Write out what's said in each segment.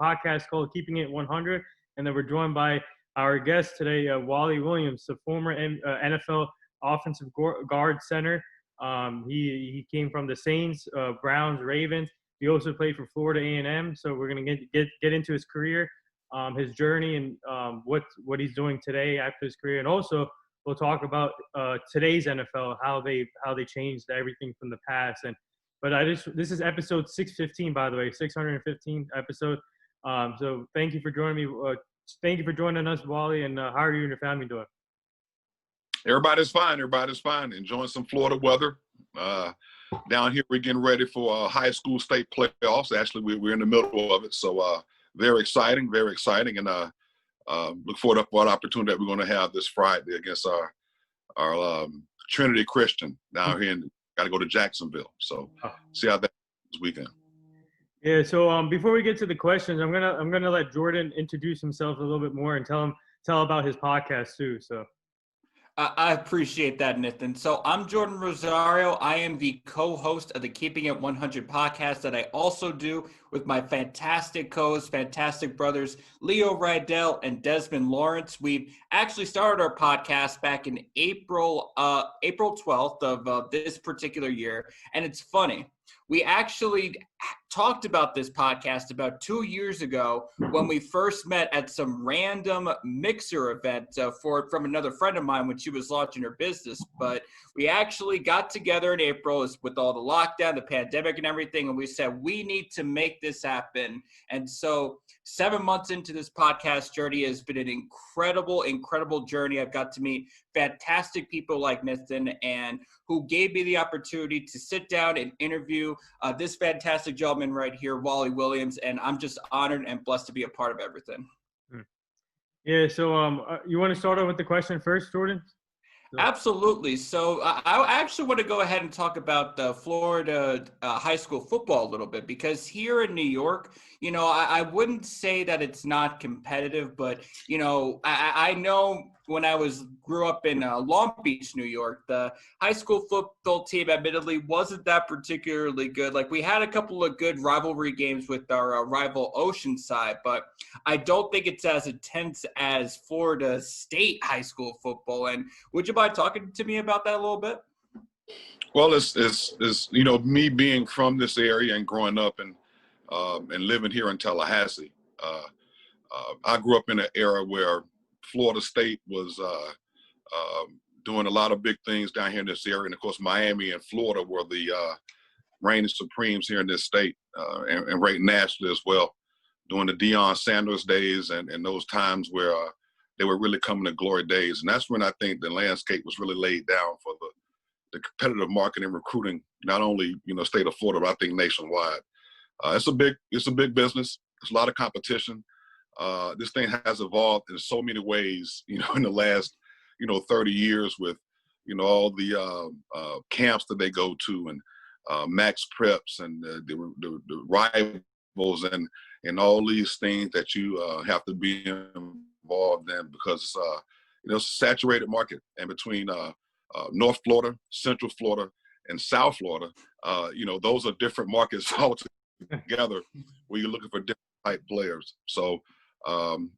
podcast called Keeping It 100. And then we're joined by our guest today, Wally Williams, the former NFL offensive guard center. He came from the Saints, Browns, Ravens. He also played for Florida A&M. So we're gonna get into his career, his journey, and what he's doing today after his career, and also we'll talk about today's NFL, how they changed everything from the past. But this is episode 615, by the way, 615 episode. So thank you for joining me. Thank you for joining us, Wally. And how are you and your family doing? Everybody's fine. Enjoying some Florida weather. Down here, we're getting ready for high school state playoffs. Actually, we're in the middle of it. So very exciting. And look forward to what opportunity that we're going to have this Friday against our Trinity Christian down here, and got to go to Jacksonville. So see how that this weekend. Yeah. So before we get to the questions, I'm gonna let Jordan introduce himself a little bit more and tell about his podcast too. So. I appreciate that, Nathan. So I'm Jordan Rosario. I am the co-host of the Keeping It 100 podcast that I also do with my fantastic co-hosts, fantastic brothers, Leo Rydell and Desmond Lawrence. We actually started our podcast back in April 12th of this particular year. And it's funny. We actually talked about this podcast about 2 years ago when we first met at some random mixer event from another friend of mine when she was launching her business. But we actually got together in April with all the lockdown, the pandemic and everything, and we said, we need to make this happen. And so 7 months into this podcast journey has been an incredible journey. I've got to meet fantastic people like Nathan, and who gave me the opportunity to sit down and interview this fantastic gentleman right here, Wally Williams, and I'm just honored and blessed to be a part of everything. Yeah, so you want to start off with the question first, Jordan? Absolutely. So I actually want to go ahead and talk about the Florida high school football a little bit, because here in New York, I wouldn't say that it's not competitive, but, I know when I grew up in Long Beach, New York, the high school football team admittedly wasn't that particularly good. Like, we had a couple of good rivalry games with our rival Oceanside, but I don't think it's as intense as Florida State high school football. And would you mind talking to me about that a little bit? Well, it's me being from this area and growing up and living here in Tallahassee. I grew up in an era where Florida State was doing a lot of big things down here in this area. And, of course, Miami and Florida were the reigning supremes here in this state and right nationally as well, during the Deion Sanders days and those times where they were really coming to glory days. And that's when I think the landscape was really laid down for the competitive market and recruiting, not only, state of Florida, but I think nationwide. It's a big business. There's a lot of competition. This thing has evolved in so many ways, in the last, 30 years with, all the camps that they go to and max preps and the rivals and all these things that you have to be involved in, because it's a saturated market. And between North Florida, Central Florida, and South Florida, those are different markets altogether where you're looking for different type players. So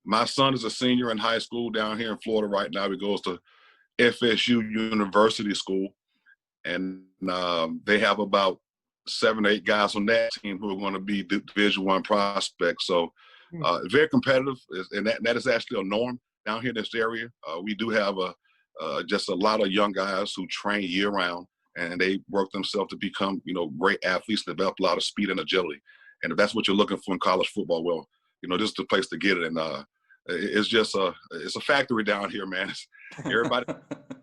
my son is a senior in high school down here in Florida right now. He goes to FSU University School, and they have about 7 or 8 guys on that team who are going to be Division I prospects. So very competitive, and that is actually a norm down here in this area. We do have just a lot of young guys who train year round, and they work themselves to become, great athletes, develop a lot of speed and agility. And if that's what you're looking for in college football, well, this is the place to get it. And it's just it's a factory down here, man. Everybody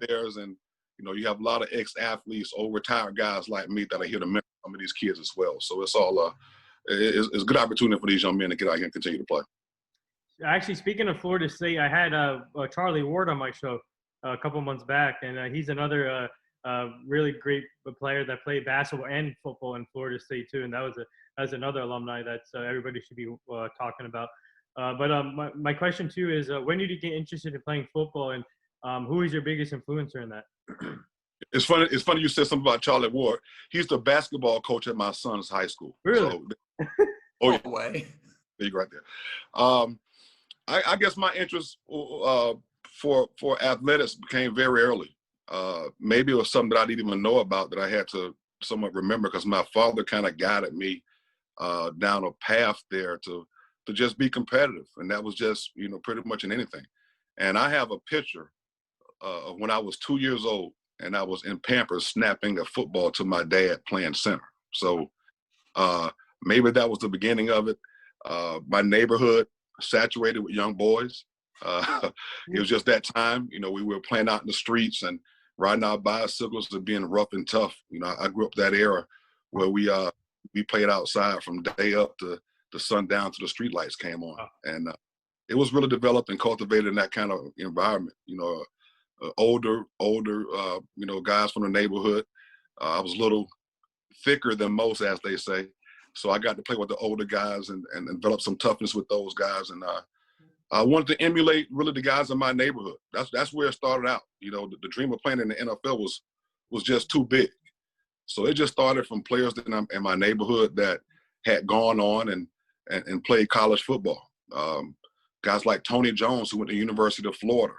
there's, and you have a lot of ex-athletes, old retired guys like me that are here to mentor some of these kids as well. So it's all it's a good opportunity for these young men to get out here and continue to play. Actually, speaking of Florida State, I had Charlie Ward on my show a couple months back, and he's another really great player that played basketball and football in Florida State too. And that was another alumni that everybody should be talking about. But my question too is, when did you get interested in playing football, and who is your biggest influencer in that? It's funny you said something about Charlie Ward. He's the basketball coach at my son's high school. Really? So, No way. big right there. I guess my interest for athletics became very early. Maybe it was something that I didn't even know about that I had to somewhat remember because my father kind of guided me down a path there to just be competitive, and that was just pretty much in anything. And I have a picture of when I was 2 years old, and I was in Pampers snapping a football to my dad playing center. So maybe that was the beginning of it. My neighborhood saturated with young boys. It was just that time, we were playing out in the streets and riding our bicycles and being rough and tough. I grew up that era where we played outside from day up to sundown to the street lights came on. And it was really developed and cultivated in that kind of environment. Older, guys from the neighborhood. I was a little thicker than most, as they say. So I got to play with the older guys and develop some toughness with those guys. And I wanted to emulate really the guys in my neighborhood. That's where it started out. The dream of playing in the NFL was just too big. So it just started from players in my neighborhood that had gone on and played college football. Guys like Tony Jones, who went to the University of Florida.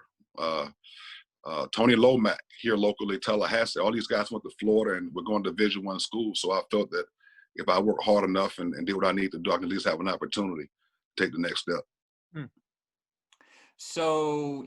Tony Lomack here locally, Tallahassee. All these guys went to Florida and were going to Division I schools. So I felt that if I work hard enough and did what I need to do, I can at least have an opportunity to take the next step. So,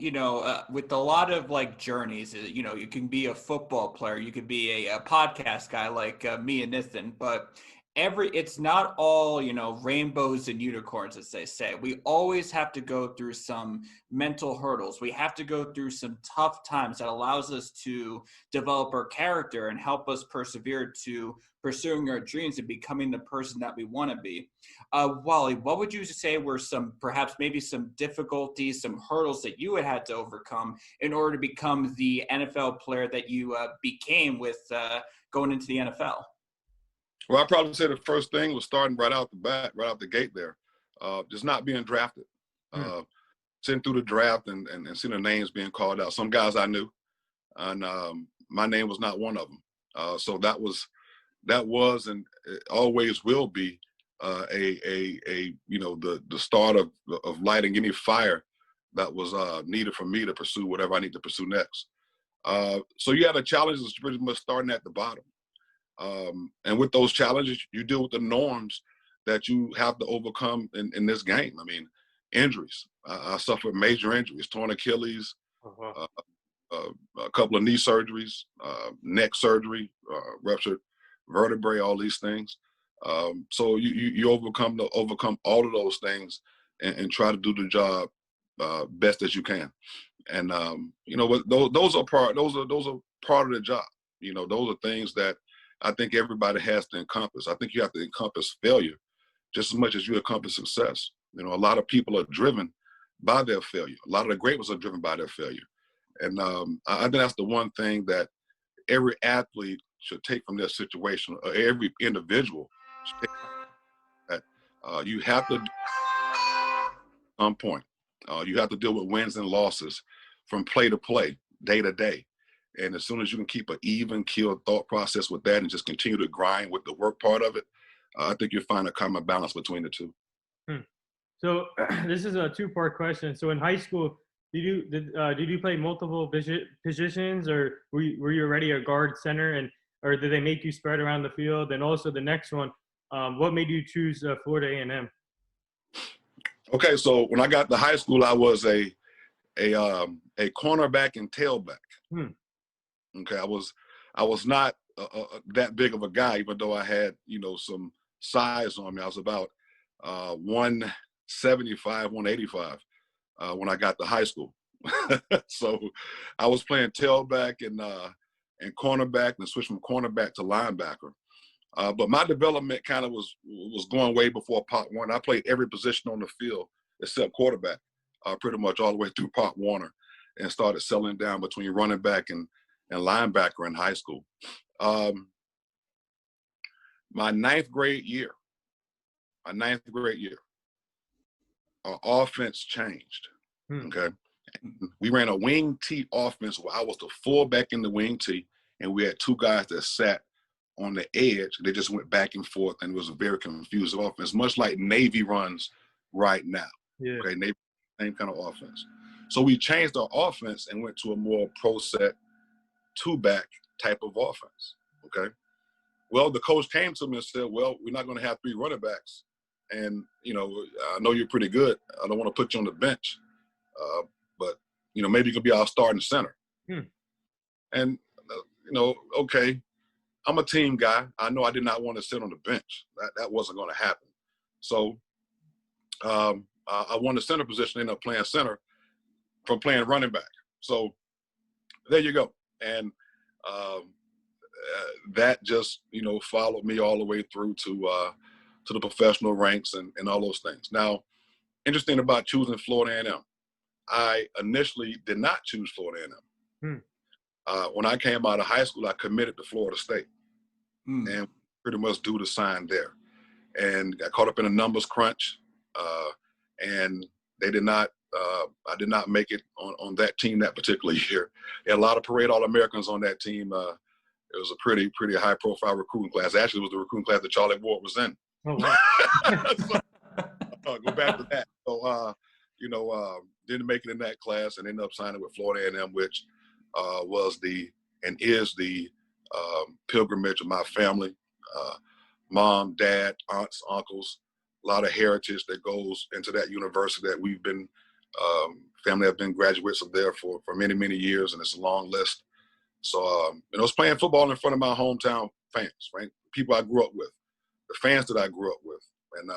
with a lot of journeys, you can be a football player, you could be a podcast guy like me and Nathan, but it's not all, rainbows and unicorns, as they say. We always have to go through some mental hurdles. We have to go through some tough times that allows us to develop our character and help us persevere to pursuing our dreams and becoming the person that we want to be. Wally, what would you say were perhaps maybe some difficulties, some hurdles that you had to overcome in order to become the NFL player that you became with going into the NFL? Well, I'd probably say the first thing was starting right out the gate there, just not being drafted. Sitting through the draft and seeing the names being called out. Some guys I knew, and my name was not one of them. So that was and it always will be the start of lighting any fire that was needed for me to pursue whatever I need to pursue next. So yeah, the challenge is pretty much starting at the bottom. And with those challenges, you deal with the norms that you have to overcome in this game. I mean, injuries. I suffered major injuries, torn Achilles, a couple of knee surgeries, neck surgery, ruptured vertebrae, all these things. So you overcome all of those things and try to do the job best as you can. And those are part of the job. Those are things that I think everybody has to encompass. I think you have to encompass failure just as much as you encompass success. A lot of people are driven by their failure. A lot of the great ones are driven by their failure. And I think that's the one thing that every athlete should take from their situation, or every individual should take that you have to, at some point, you have to deal with wins and losses from play to play, day to day. And as soon as you can keep an even keeled thought process with that and just continue to grind with the work part of it, I think you'll find a common balance between the two. So this is a two-part question. So in high school, did you play multiple positions, or were you already a guard center, or did they make you spread around the field? And also the next one, what made you choose Florida A&M? Okay, so when I got to high school, I was a cornerback and tailback. Okay, I was not that big of a guy, even though I had some size on me. I was about 175, 185 when I got to high school. So I was playing tailback and cornerback, and switched from cornerback to linebacker. But my development kind of was going way before Pop Warner. I played every position on the field except quarterback, pretty much all the way through Pop Warner, and started settling down between running back and linebacker in high school. My ninth grade year, our offense changed. Okay. We ran a wing T offense where I was the fullback in the wing T, and we had two guys that sat on the edge. They just went back and forth, and it was a very confusing offense, much like Navy runs right now. Yeah. Okay, same kind of offense. So we changed our offense and went to a more pro set, two-back type of offense. Okay. Well, the coach came to me and said, well, we're not going to have three running backs. And, I know you're pretty good. I don't want to put you on the bench. But, maybe you could be our starting center. And, okay, I'm a team guy. I know I did not want to sit on the bench. That wasn't going to happen. So I won the center position, ended up playing center from playing running back. So there you go. And that just, followed me all the way through to the professional ranks and all those things. Now, interesting about choosing Florida A&M. I initially did not choose Florida A&M. When I came out of high school, I committed to Florida State and pretty much due to sign there. And got caught up in a numbers crunch, and they did not. I did not make it on that team that particular year. There had a lot of parade All-Americans on that team. It was a pretty high-profile recruiting class. Actually, it was the recruiting class that Charlie Ward was in. Oh, wow. So, go back to that. So, didn't make it in that class and ended up signing with Florida A&M, which was and is the pilgrimage of my family. Mom, dad, aunts, uncles, a lot of heritage that goes into that university that we've been, family have been graduates of there for many, many years, and it's a long list. So, I was playing football in front of my hometown fans, right? People I grew up with, the fans that I grew up with. And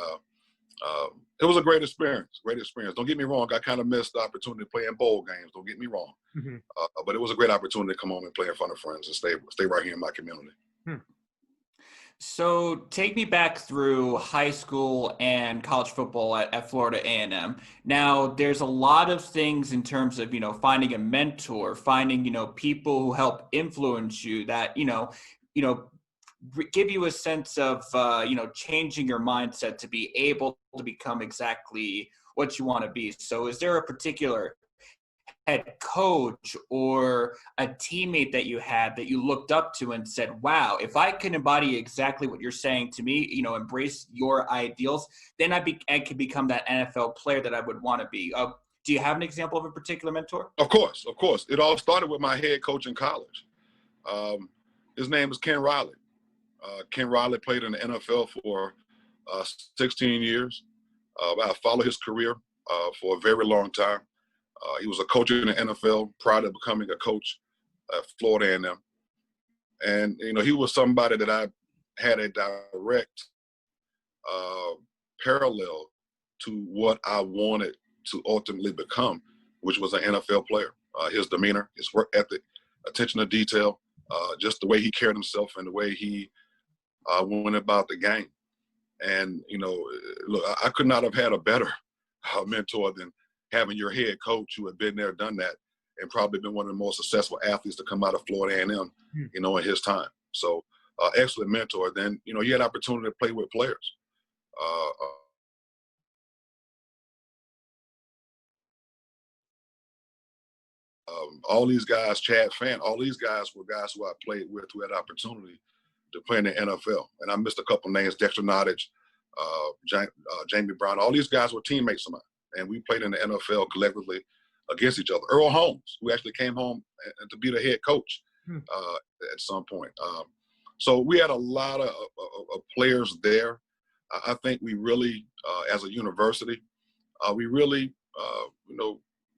it was a great experience. Don't get me wrong. I kind of missed the opportunity to play in bowl games. Don't get me wrong. But it was a great opportunity to come home and play in front of friends and stay right here in my community. So take me back through high school and college football at Florida A&M. Now, there's a lot of things in terms of, finding a mentor, finding, people who help influence you that, give you a sense of, changing your mindset to be able to become exactly what you want to be. So is there a particular head coach or a teammate that you had that you looked up to and said, wow, if I can embody exactly what you're saying to me, embrace your ideals, then I could become that NFL player that I would want to be. Do you have an example of a particular mentor? Of course. It all started with my head coach in college. His name is Ken Riley. Ken Riley played in the NFL for 16 years. I followed his career for a very long time. He was a coach in the NFL prior to becoming a coach at Florida A&M. And, he was somebody that I had a direct parallel to what I wanted to ultimately become, which was an NFL player. His demeanor, his work ethic, attention to detail, just the way he carried himself and the way he went about the game. And, look, I could not have had a better mentor than having your head coach who had been there, done that, and probably been one of the most successful athletes to come out of Florida A&M, in his time. So, excellent mentor. Then, you had opportunity to play with players. All these guys, Chad Fan, all these guys were guys who I played with who had opportunity to play in the NFL. And I missed a couple names, Dexter Nottage, Jamie Brown. All these guys were teammates of mine. And we played in the NFL collectively against each other. Earl Holmes, who actually came home to be the head coach at some point. So we had a lot of players there. I think we really, as a university, we really,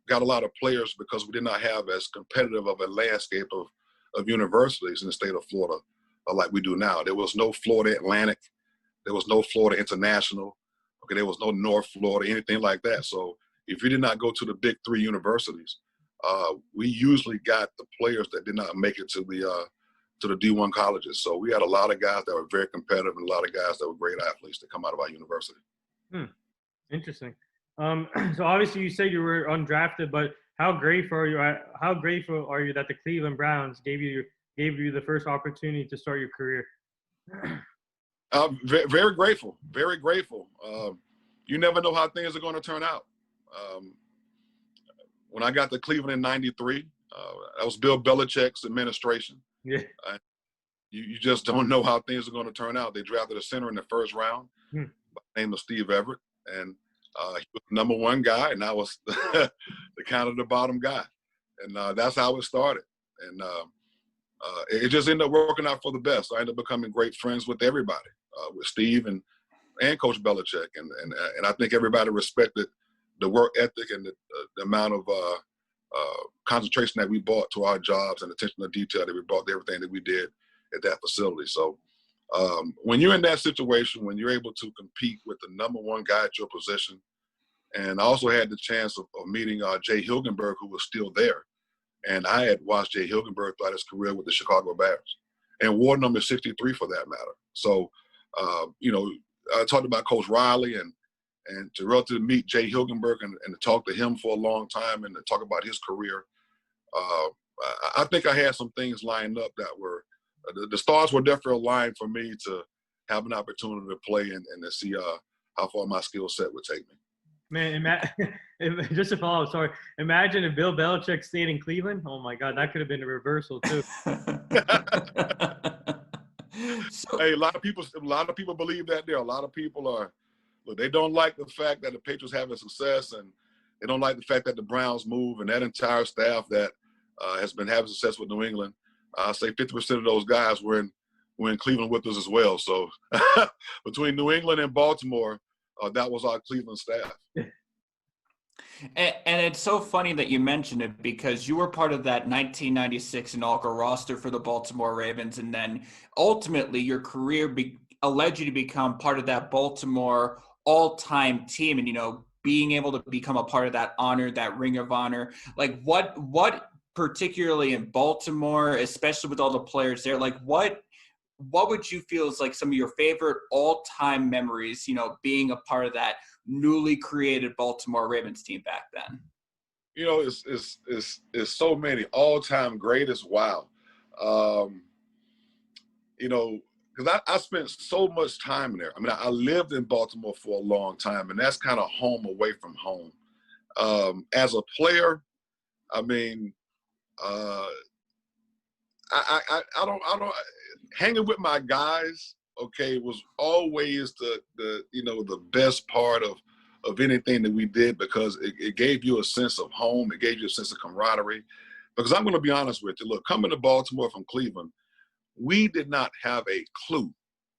got a lot of players because we did not have as competitive of a landscape of universities in the state of Florida like we do now. There was no Florida Atlantic. There was no Florida International. Okay, there was no North Florida, anything like that. So if you did not go to the big three universities, we usually got the players that did not make it to the D1 colleges. So we had a lot of guys that were very competitive and a lot of guys that were great athletes that come out of our university. Interesting. So obviously you said you were undrafted, but how grateful are you that the Cleveland Browns gave you the first opportunity to start your career? Very grateful. Very grateful. You never know how things are going to turn out. When I got to Cleveland in '93, that was Bill Belichick's administration. Yeah. You just don't know how things are going to turn out. They drafted a center in the first round by the name of Steve Everett. And He was the number one guy, and I was the kind of the bottom guy. And that's how it started. And it just ended up working out for the best. I ended up becoming great friends with everybody, with Steve and Coach Belichick. And I think everybody respected the work ethic and the amount of concentration that we brought to our jobs and attention to detail that we brought to everything that we did at that facility. So when you're in that situation, when you're able to compete with the number one guy at your position, and I also had the chance of meeting Jay Hilgenberg, who was still there. And I had watched Jay Hilgenberg throughout his career with the Chicago Bears and ward number 63 for that matter. So, I talked about Coach Riley and to meet Jay Hilgenberg and to talk to him for a long time and to talk about his career. I think I had some things lined up that were the stars were definitely aligned for me to have an opportunity to play and to see how far my skill set would take me. Man, just to follow up, sorry. Imagine if Bill Belichick stayed in Cleveland. Oh my God, that could have been a reversal too. Hey, a lot of people believe that there. A lot of people they don't like the fact that the Patriots having success, and they don't like the fact that the Browns move, and that entire staff that has been having success with New England. I say 50% of those guys were in Cleveland with us as well. So between New England and Baltimore, that was our Cleveland staff. And it's so funny that you mentioned it, because you were part of that 1996 inaugural roster for the Baltimore Ravens, and then ultimately your career led you to become part of that Baltimore all-time team, and being able to become a part of that honor, that Ring of Honor. Like what particularly in Baltimore, especially with all the players there, like what would you feel is like some of your favorite all-time memories, being a part of that newly created Baltimore Ravens team back then? It's so many all-time greatest. Wow. Because I spent so much time there. I mean, I lived in Baltimore for a long time, and that's kind of home away from home. As a player, I mean, I don't hanging with my guys, okay, was always the best part of anything that we did, because it gave you a sense of home. It gave you a sense of camaraderie. Because I'm going to be honest with you, look, coming to Baltimore from Cleveland, we did not have a clue,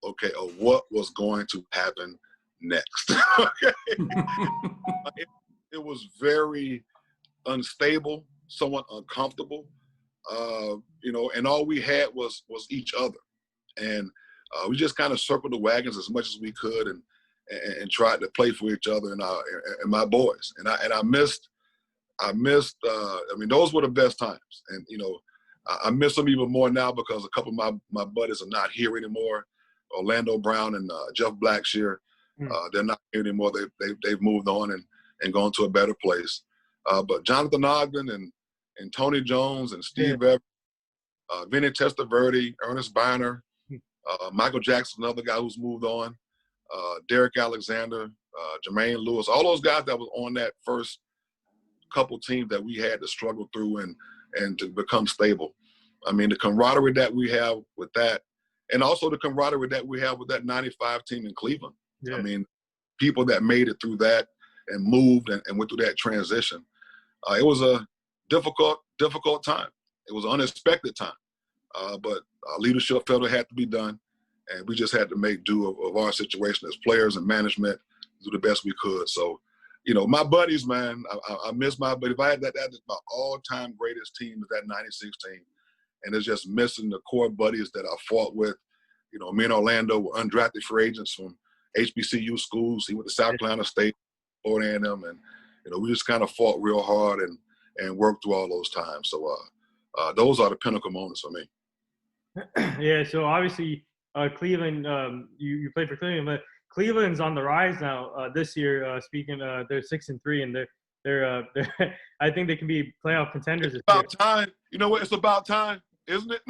okay, of what was going to happen next. Okay? It was very unstable, somewhat uncomfortable, and all we had was each other. And we just kind of circled the wagons as much as we could and tried to play for each other and my boys. And I missed. I mean, those were the best times. And I miss them even more now because a couple of my buddies are not here anymore. Orlando Brown and Jeff Blackshear, they're not here anymore. They've moved on and gone to a better place. But Jonathan Ogden and Tony Jones and Steve Evans, Vinny Testaverde, Ernest Biner, Michael Jackson, another guy who's moved on, Derek Alexander, Jermaine Lewis, all those guys that was on that first couple teams that we had to struggle through and to become stable. I mean, the camaraderie that we have with that, and also the camaraderie that we have with that 95 team in Cleveland. Yeah. I mean, people that made it through that and moved and went through that transition. It was a difficult time. It was an unexpected time. But leadership felt it had to be done, and we just had to make do of our situation as players and management, do the best we could. So, my buddies, man, I miss my buddies. If I had that's my all-time greatest team is that 96 team, and it's just missing the core buddies that I fought with. Me and Orlando were undrafted free agents from HBCU schools. He went to South Carolina State, Florida A&M, and we just kind of fought real hard and worked through all those times. So those are the pinnacle moments for me. Yeah, so obviously Cleveland, you played for Cleveland, but Cleveland's on the rise now this year. Speaking, they're 6-3, and they're I think they can be playoff contenders. It's about time. You know what? It's about time, isn't it?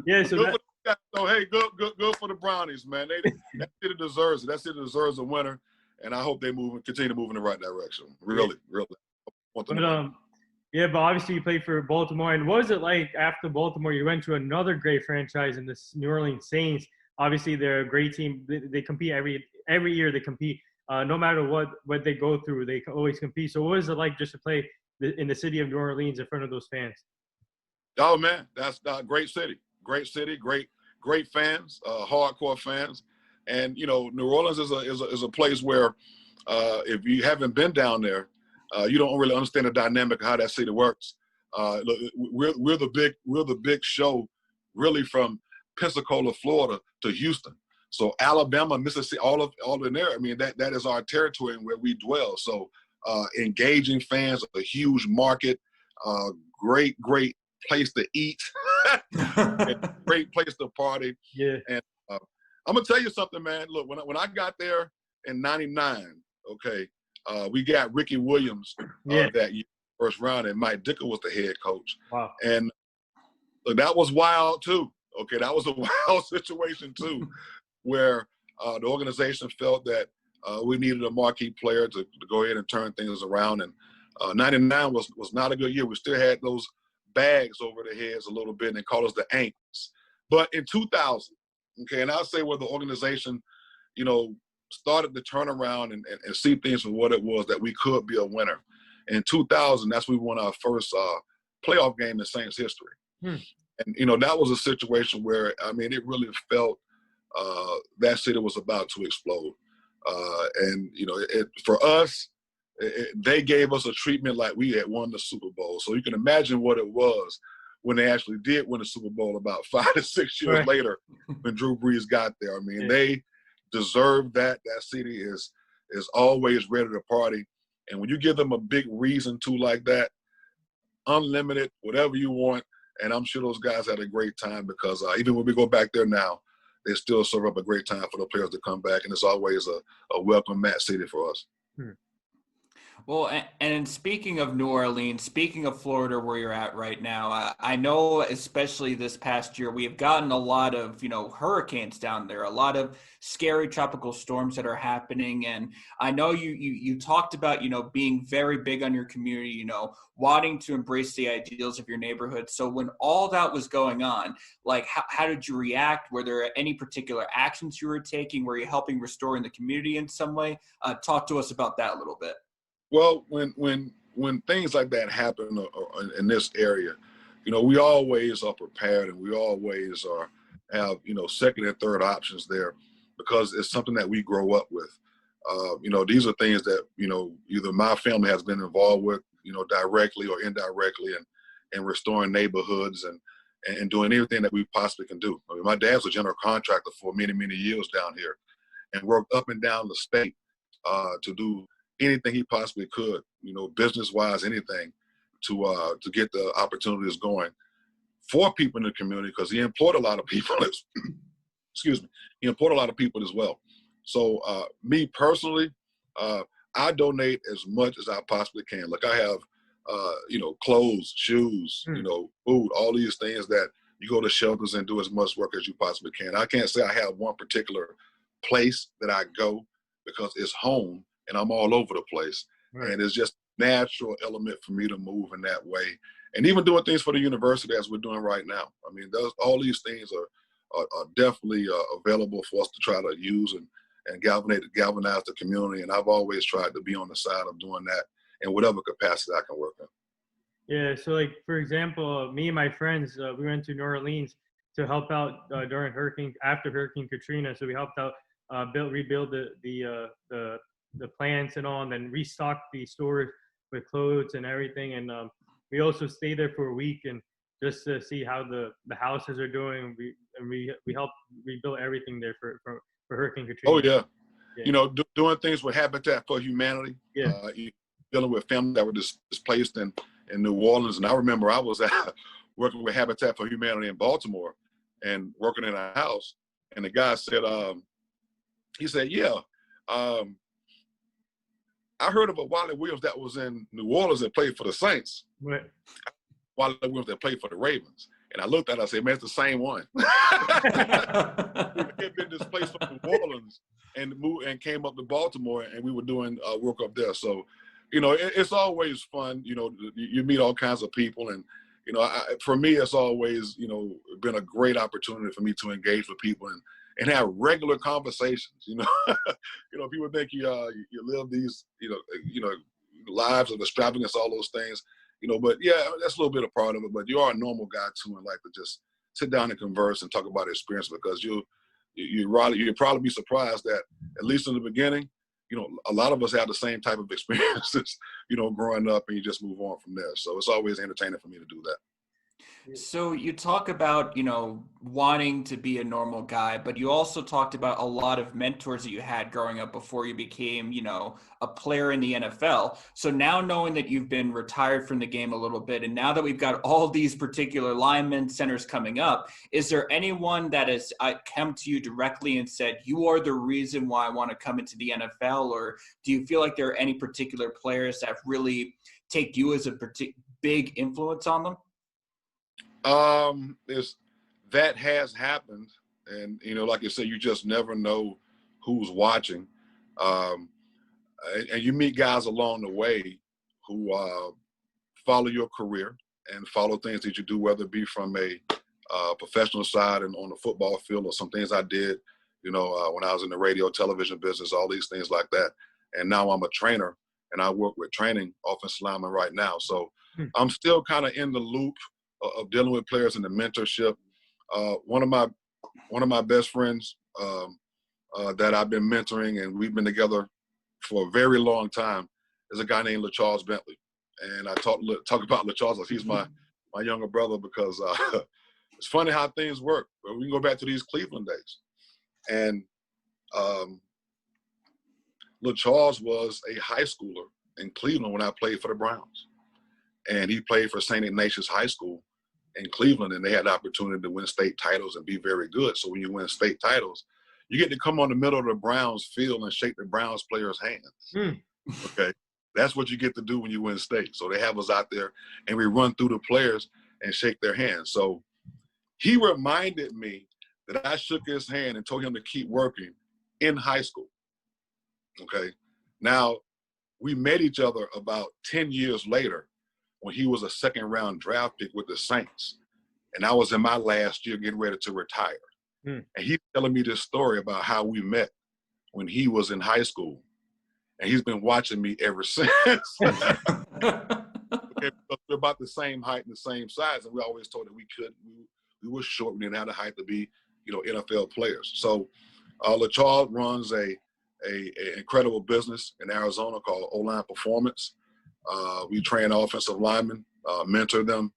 Yeah. So hey, good for the Brownies, man. That city deserves it. That city deserves a winner, and I hope they continue to move in the right direction. Really. Yeah, but obviously you played for Baltimore. And what was it like after Baltimore? You went to another great franchise in the New Orleans Saints. Obviously, they're a great team. They compete every year they compete. No matter what they go through, they always compete. So what is it like just to play in the city of New Orleans in front of those fans? Oh man, that's a great city, great fans, hardcore fans, and New Orleans is a place where if you haven't been down there, you don't really understand the dynamic of how that city works. Look, we're the big show, really from Pensacola, Florida to Houston. So Alabama, Mississippi, all in there. I mean that is our territory and where we dwell. So engaging fans, a huge market, great place to eat, great place to party. Yeah. And I'm gonna tell you something, man. Look, when I got there in '99, okay, we got Ricky Williams that year, first round, and Mike Dicker was the head coach. Wow. And look, that was wild too. Okay, that was a wild situation too, where the organization felt that we needed a marquee player to go ahead and turn things around. And '99 was not a good year. We still had those bags over their heads a little bit, and they called us the Aints. But in 2000, okay, and I'll say where the organization, started to turn around and see things for what it was, that we could be a winner. In 2000, that's when we won our first playoff game in Saints history. And, that was a situation where, I mean, it really felt that city was about to explode. And, for us, they gave us a treatment like we had won the Super Bowl. So you can imagine what it was when they actually did win the Super Bowl about 5 to 6 years later when Drew Brees got there. I mean, they deserved that. That city is always ready to party. And when you give them a big reason to like that, unlimited, whatever you want, and I'm sure those guys had a great time because even when we go back there now, they still serve up a great time for the players to come back. And it's always a welcome mat city for us. Well, and speaking of New Orleans, speaking of Florida, where you're at right now, I know especially this past year, we have gotten a lot of, hurricanes down there, a lot of scary tropical storms that are happening. And I know you talked about, being very big on your community, wanting to embrace the ideals of your neighborhood. So when all that was going on, like how did you react? Were there any particular actions you were taking? Were you helping restoring the community in some way? Talk to us about that a little bit. Well, when things like that happen in this area, we always are prepared, and we always have second and third options there, because it's something that we grow up with. These are things that either my family has been involved with, directly or indirectly, and restoring neighborhoods and doing everything that we possibly can do. I mean, my dad's a general contractor for many years down here, and worked up and down the state to do anything he possibly could, business-wise, anything to get the opportunities going for people in the community, because he employed a lot of people. Excuse me. He employed a lot of people as well. So me personally, I donate as much as I possibly can. Like I have, clothes, shoes, food, all these things that you go to shelters and do as much work as you possibly can. I can't say I have one particular place that I go, because it's home. And I'm all over the place. Right. And it's just a natural element for me to move in that way. And even doing things for the university as we're doing right now. I mean, all these things are definitely available for us to try to use and galvanize the community. And I've always tried to be on the side of doing that in whatever capacity I can work in. Yeah, so like, for example, me and my friends, we went to New Orleans to help out after Hurricane Katrina. So we helped out rebuild the plants and all, and then restock the stores with clothes and everything. And we also stayed there for a week and just to see how the houses are doing. We helped rebuild everything there for Hurricane Katrina. Oh yeah. Doing things with Habitat for Humanity. Yeah. Dealing with families that were displaced in New Orleans. And I remember I was working with Habitat for Humanity in Baltimore and working in a house. And the guy said, he said, yeah, I heard of a Wally Williams that was in New Orleans that played for the Saints. Right. Wally Williams that played for the Ravens. And I looked at it, I said, man, it's the same one. He had been displaced from New Orleans and came up to Baltimore, and we were doing work up there. So, it's always fun. You meet all kinds of people. And, for me, it's always, been a great opportunity for me to engage with people and have regular conversations. You know, people think you live these lives of extravagance, all those things. But yeah, that's a little bit of part of it. But you are a normal guy too, and like to just sit down and converse and talk about experience, because you'd probably be surprised that at least in the beginning, a lot of us have the same type of experiences, growing up, and you just move on from there. So it's always entertaining for me to do that. So you talk about, wanting to be a normal guy, but you also talked about a lot of mentors that you had growing up before you became, a player in the NFL. So now knowing that you've been retired from the game a little bit, and now that we've got all these particular linemen, centers coming up, is there anyone that has come to you directly and said, you are the reason why I want to come into the NFL? Or do you feel like there are any particular players that really take you as a big influence on them? That has happened, and like I said, you just never know who's watching, and you meet guys along the way who follow your career and follow things that you do, whether it be from a professional side and on the football field, or some things I did, when I was in the radio, television business, all these things like that. And now I'm a trainer, and I work with training offensive linemen right now. So I'm still kind of in the loop of dealing with players in the mentorship. One of my best friends that I've been mentoring, and we've been together for a very long time, is a guy named LaCharles Bentley. And I talk about LaCharles. He's my younger brother, because it's funny how things work. But we can go back to these Cleveland days. And LaCharles was a high schooler in Cleveland when I played for the Browns. And he played for St. Ignatius High School in Cleveland, and they had the opportunity to win state titles and be very good. So when you win state titles, you get to come on the middle of the Browns field and shake the Browns players' hands. Okay, that's what you get to do when you win state. So they have us out there, and we run through the players and shake their hands. So he reminded me that I shook his hand and told him to keep working in high school. Okay, now we met each other about 10 years later, when he was a second-round draft pick with the Saints. And I was in my last year getting ready to retire. And he's telling me this story about how we met when he was in high school. And he's been watching me ever since. Okay, we're about the same height and the same size. And we always told him we were short. We didn't have the height to be, NFL players. So LaCharles runs a incredible business in Arizona called O-Line Performance. We train offensive linemen, mentor them,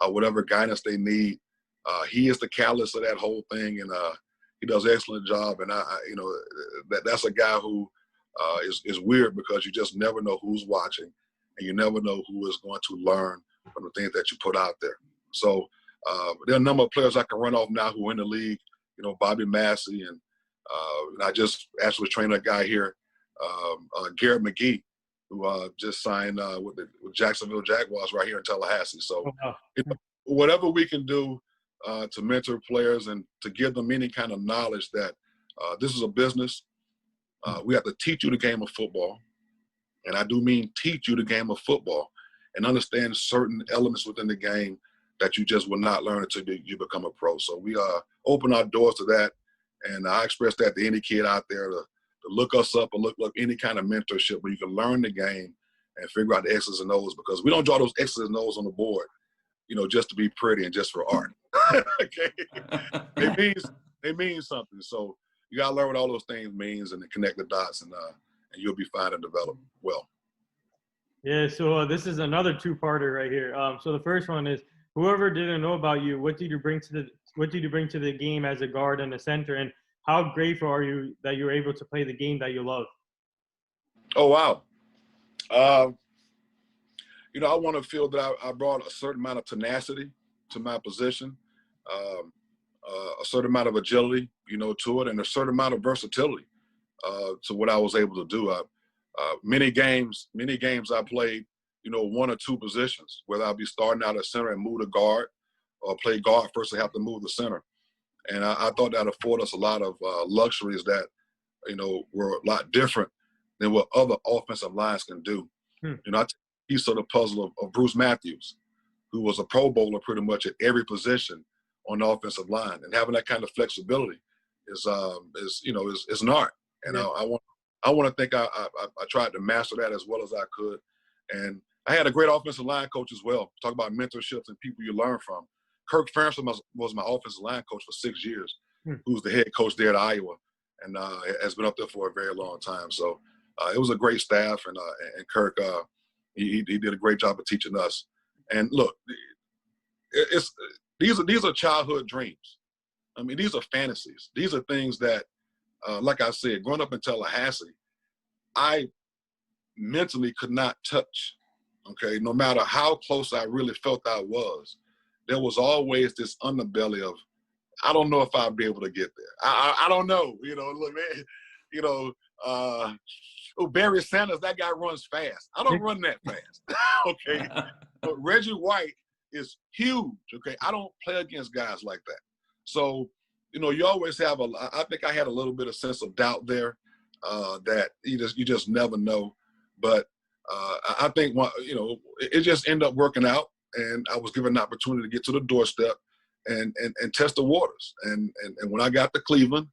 whatever guidance they need. He is the catalyst of that whole thing, and he does an excellent job. And that's a guy who is weird, because you just never know who's watching, and you never know who is going to learn from the things that you put out there. So there are a number of players I can run off now who are in the league. Bobby Massey, and I just actually trained a guy here, Garrett McGee, who just signed with Jacksonville Jaguars right here in Tallahassee. So whatever we can do to mentor players and to give them any kind of knowledge that this is a business. We have to teach you the game of football. And I do mean teach you the game of football, and understand certain elements within the game that you just will not learn until you become a pro. So we open our doors to that. And I express that to any kid out there to look us up or look any kind of mentorship where you can learn the game and figure out the X's and O's, because we don't draw those X's and O's on the board, just to be pretty and just for art. Okay, they mean something. So you gotta learn what all those things means and then connect the dots, and you'll be fine and develop well. Yeah. So this is another two-parter right here. So the first one is, whoever didn't know about you, what did you bring to the game as a guard and a center, and how grateful are you that you're able to play the game that you love? Oh, wow. I want to feel that I brought a certain amount of tenacity to my position, a certain amount of agility, to it, and a certain amount of versatility to what I was able to do. Many games I played, one or two positions, whether I'll be starting out at center and move to guard, or play guard first and have to move to center. And I thought that afforded us a lot of luxuries that, were a lot different than what other offensive lines can do. I take a piece of the puzzle of Bruce Matthews, who was a Pro Bowler pretty much at every position on the offensive line. And having that kind of flexibility is an art, and I want to think I tried to master that as well as I could, and I had a great offensive line coach as well. Talk about mentorships and people you learn from. Kirk Ferguson was my offensive line coach for 6 years, who's the head coach there at Iowa, and has been up there for a very long time. So it was a great staff, and Kirk he did a great job of teaching us. And look, these are childhood dreams. I mean, these are fantasies. These are things that, like I said, growing up in Tallahassee, I mentally could not touch. Okay, no matter how close I really felt I was, there was always this underbelly of, I don't know if I'll be able to get there. I don't know. Look, man, Barry Sanders, that guy runs fast. I don't run that fast. Okay, but Reggie White is huge. Okay, I don't play against guys like that. So, you always have I think I had a little bit of sense of doubt there, that you just never know. But I think it just ended up working out, and I was given an opportunity to get to the doorstep and test the waters. And when I got to Cleveland,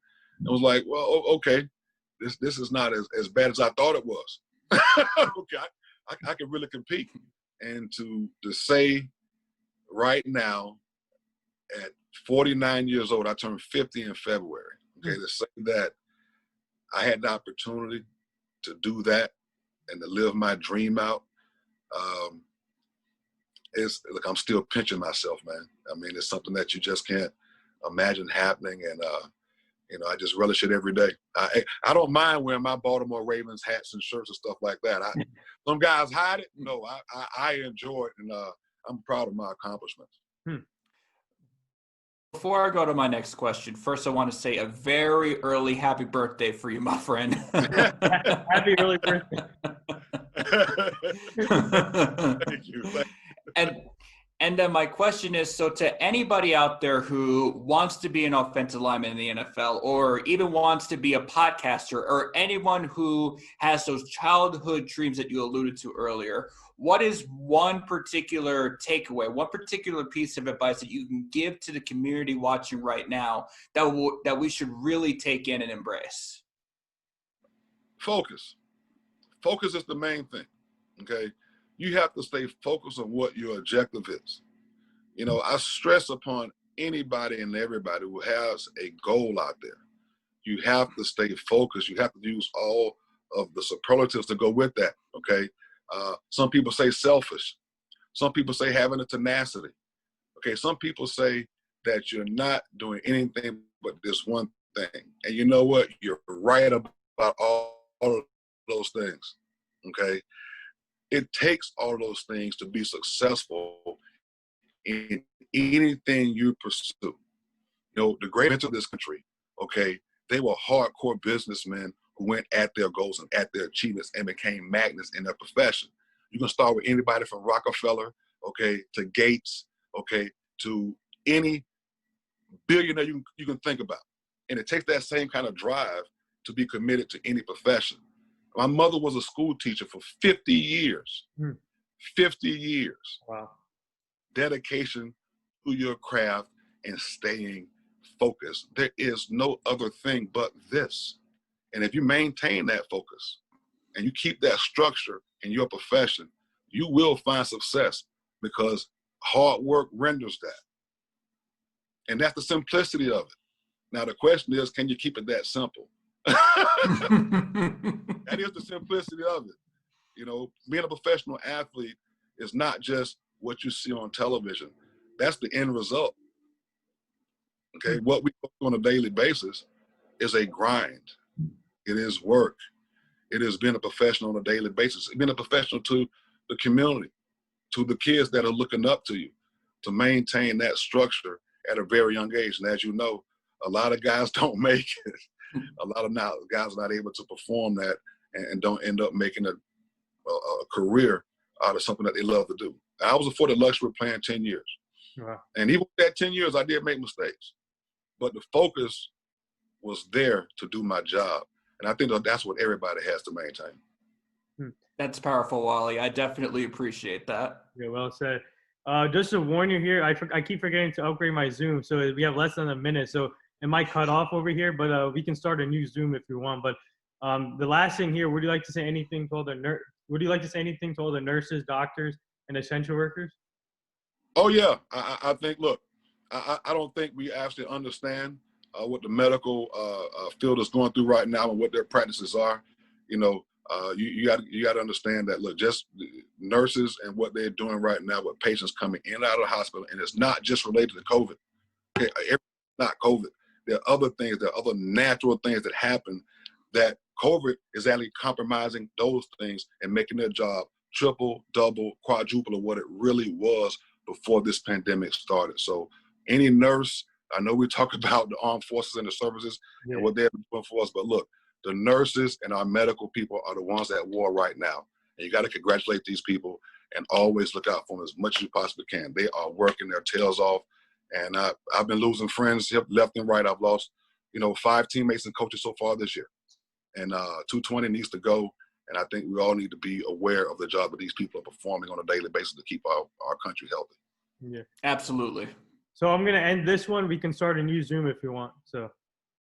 I was like, well, okay, this is not as bad as I thought it was. Okay, I can really compete. And to say right now, at 49 years old, I turned 50 in February. Okay, to say that I had the opportunity to do that and to live my dream out, look, I'm still pinching myself, man. I mean, it's something that you just can't imagine happening, and I just relish it every day. I don't mind wearing my Baltimore Ravens hats and shirts and stuff like that. Some guys hide it. No, I enjoy it, and I'm proud of my accomplishments. Before I go to my next question, first I want to say a very early happy birthday for you, my friend. Happy early birthday. Thank you. And then my question is, so to anybody out there who wants to be an offensive lineman in the NFL, or even wants to be a podcaster, or anyone who has those childhood dreams that you alluded to earlier, what is one particular takeaway, one particular piece of advice that you can give to the community watching right now that we should really take in and embrace? Focus. Focus is the main thing, okay? You have to stay focused on what your objective is. I stress upon anybody and everybody who has a goal out there. You have to stay focused. You have to use all of the superlatives to go with that, okay? Some people say selfish. Some people say having a tenacity. Okay, some people say that you're not doing anything but this one thing. And you know what? You're right about all of those things, okay? It takes all those things to be successful in anything you pursue. The great men of this country, okay, they were hardcore businessmen who went at their goals and at their achievements and became magnets in their profession. You can start with anybody from Rockefeller, okay, to Gates, okay, to any billionaire you can think about. And it takes that same kind of drive to be committed to any profession. My mother was a school teacher for 50 years. 50 years. Wow. Dedication to your craft and staying focused. There is no other thing but this. And if you maintain that focus and you keep that structure in your profession, you will find success, because hard work renders that. And that's the simplicity of it. Now, the question is, can you keep it that simple? That is the simplicity of it. Being a professional athlete is not just what you see on television. That's the end result. Okay, what we do on a daily basis is a grind. It is work. It is being a professional on a daily basis. Being a professional to the community, to the kids that are looking up to you, to maintain that structure at a very young age. And as you know, a lot of guys don't make it. A lot of guys are not able to perform that and don't end up making a career out of something that they love to do. I was afforded luxury of playing 10 years. Wow. And even with that 10 years, I did make mistakes. But the focus was there to do my job. And I think that's what everybody has to maintain. That's powerful, Wally. I definitely appreciate that. Yeah, well said. Just to warn you here, I keep forgetting to upgrade my Zoom, so we have less than a minute. So it might cut off over here, but we can start a new Zoom if you want. But the last thing here, would you like to say anything to all the Would you like to say anything to all the nurses, doctors, and essential workers? Oh yeah, I think. Look, I don't think we actually understand what the medical field is going through right now and what their practices are. You know, you got to understand that. Look, just nurses and what they're doing right now with patients coming in and out of the hospital, and it's not just related to COVID. Okay, it's not COVID. There are other things. There are other natural things that happen that COVID is actually compromising those things and making their job triple, double, quadruple of what it really was before this pandemic started. So any nurse, I know we talk about the armed forces and the services and what they're doing for us, but look, the nurses and our medical people are the ones at war right now. And you got to congratulate these people and always look out for them as much as you possibly can. They are working their tails off. And I've been losing friends left and right. I've lost, 5 teammates and coaches so far this year. And 220 needs to go. And I think we all need to be aware of the job that these people are performing on a daily basis to keep our country healthy. Yeah, absolutely. So I'm going to end this one. We can start a new Zoom if you want. So.